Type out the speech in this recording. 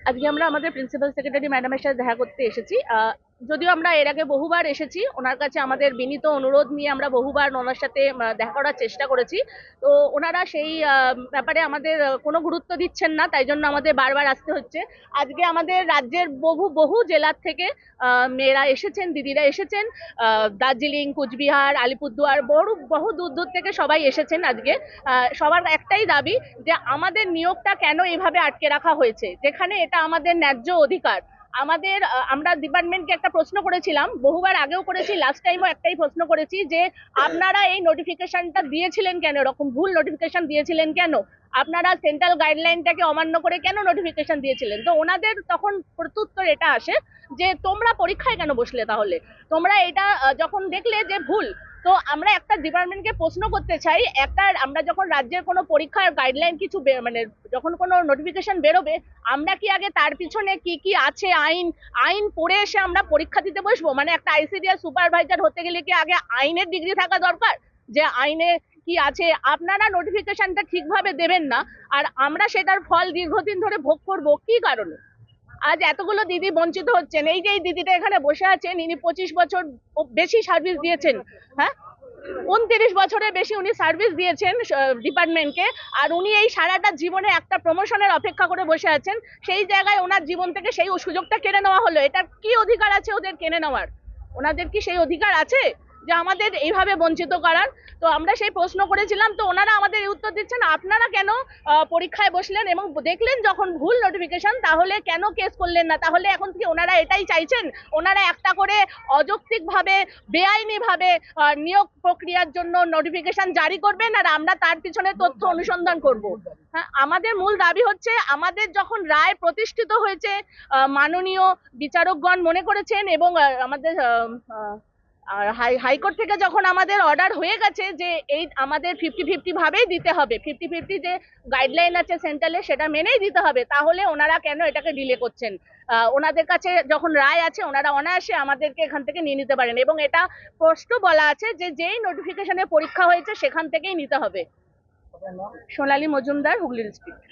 আজকে আমরা আমাদের প্রিন্সিপাল সেক্রেটারি ম্যাডামের সাথে দেখা করতে এসেছি। যদিও আমরা এর আগে বহুবার এসেছি, ওনার কাছে আমাদের বিনীত অনুরোধ নিয়ে আমরা বহুবার ওনার সাথে দেখা করার চেষ্টা করেছি। তো ওনারা সেই ব্যাপারে আমাদের কোনো গুরুত্ব দিচ্ছেন না, তাই জন্য আমাদের বারবার আসতে হচ্ছে। আজকে আমাদের রাজ্যের বহু বহু জেলার থেকে মেয়েরা এসেছেন, দিদিরা এসেছেন, দার্জিলিং, কুচবিহার, আলিপুরদুয়ার, বহু দূর দূর থেকে সবাই এসেছেন। আজকে সবার একটাই দাবি যে আমাদের নিয়োগটা কেন এইভাবে আটকে রাখা হয়েছে, যেখানে এটা আমাদের ন্যায্য অধিকার। আমাদের আমরা ডিপার্টমেন্টকে একটা প্রশ্ন করেছিলাম, বহুবার আগেও করেছি, লাস্ট টাইমও একটাই প্রশ্ন করেছি যে আপনারা এই নোটিফিকেশনটা দিয়েছিলেন কেন, এরকম ভুল নোটিফিকেশন দিয়েছিলেন কেন, আপনারা সেন্ট্রাল গাইডলাইনটাকে অমান্য করে কেন নোটিফিকেশন দিয়েছিলেন। তো ওনাদের তখন প্রত্যুত্তর এটা আসে যে তোমরা পরীক্ষায় কেন বসলে, তাহলে তোমরা এটা যখন দেখলে যে ভুল। তো আমরা একটা ডিপার্টমেন্টকে প্রশ্ন করতে চাই, আমরা যখন রাজ্যের কোনো পরীক্ষার গাইডলাইন কিছু মানে যখন কোনো নোটিফিকেশন বেরোবে, আমরা কি আগে তার পিছনে কি কি আছে আইন পড়ে এসে আমরা পরীক্ষা দিতে বসবো? মানে একটা আইসিডিএস সুপারভাইজার হতে গেলে কি আগে আইনের ডিগ্রি থাকা দরকার, যে আইনে কি আছে? আপনারা নোটিফিকেশনটা ঠিকভাবে দেবেন না, আর আমরা সেটার ফল দীর্ঘদিন ধরে ভোগ করব কি কারণে? আজ এতগুলো দিদি বঞ্চিত হচ্ছেন। এই যে এই দিদিটা এখানে বসে আছেন, ইনি 25 বছর বেশি সার্ভিস দিয়েছেন। হ্যাঁ, 29 বছরের বেশি উনি সার্ভিস দিয়েছেন ডিপার্টমেন্টকে, আর উনি এই সারাটা জীবনে একটা প্রমোশনের অপেক্ষা করে বসে আছেন। সেই জায়গায় ওনার জীবন থেকে সেই সুযোগটা কেড়ে নেওয়া হলো। এটা কি অধিকার আছে ওদের কেড়ে নেওয়ার? ওনাদের কি সেই অধিকার আছে যে আমাদের এইভাবে বঞ্চিত করার? তো আমরা সেই প্রশ্ন করেছিলাম, তো ওনারা আমাদের উত্তর দিচ্ছেন আপনারা কেন পরীক্ষায় বসলেন এবং দেখলেন যখন ভুল নোটিফিকেশন, তাহলে কেন কেস করলেন না? তাহলে এখন কি ওনারা এটাই চাইছেন ওনারা একটা করে অযৌক্তিক ভাবে, বেআইনি ভাবে নিয়োগ প্রক্রিয়ার জন্য নোটিফিকেশন জারি করবেন, আর আমরা তার পিছনে তথ্য অনুসন্ধান করব? হ্যাঁ, আমাদের মূল দাবি হচ্ছে, আমাদের যখন রায় প্রতিষ্ঠিত হয়েছে, মাননীয় বিচারকগণ মনে করেছেন এবং আমাদের আর হাইকোর্ট থেকে যখন আমাদের অর্ডার হয়ে গেছে যে এই আমাদের 50-50 ভাবেই দিতে হবে, 50-50 যে গাইডলাইন আছে সেন্ট্রালে সেটা মেনেই দিতে হবে, তাহলে ওনারা কেন এটাকে ডিলে করছেন? ওনাদের কাছে যখন রায় আছে ওনারা অনায়াসে আমাদেরকে এখান থেকে নিয়ে নিতে পারেন, এবং এটা স্পষ্ট বলা আছে যে যেই নোটিফিকেশনে পরীক্ষা হয়েছে সেখান থেকেই নিতে হবে। সোনালী মজুমদার, হুগলি ডিস্ট্রিক্ট।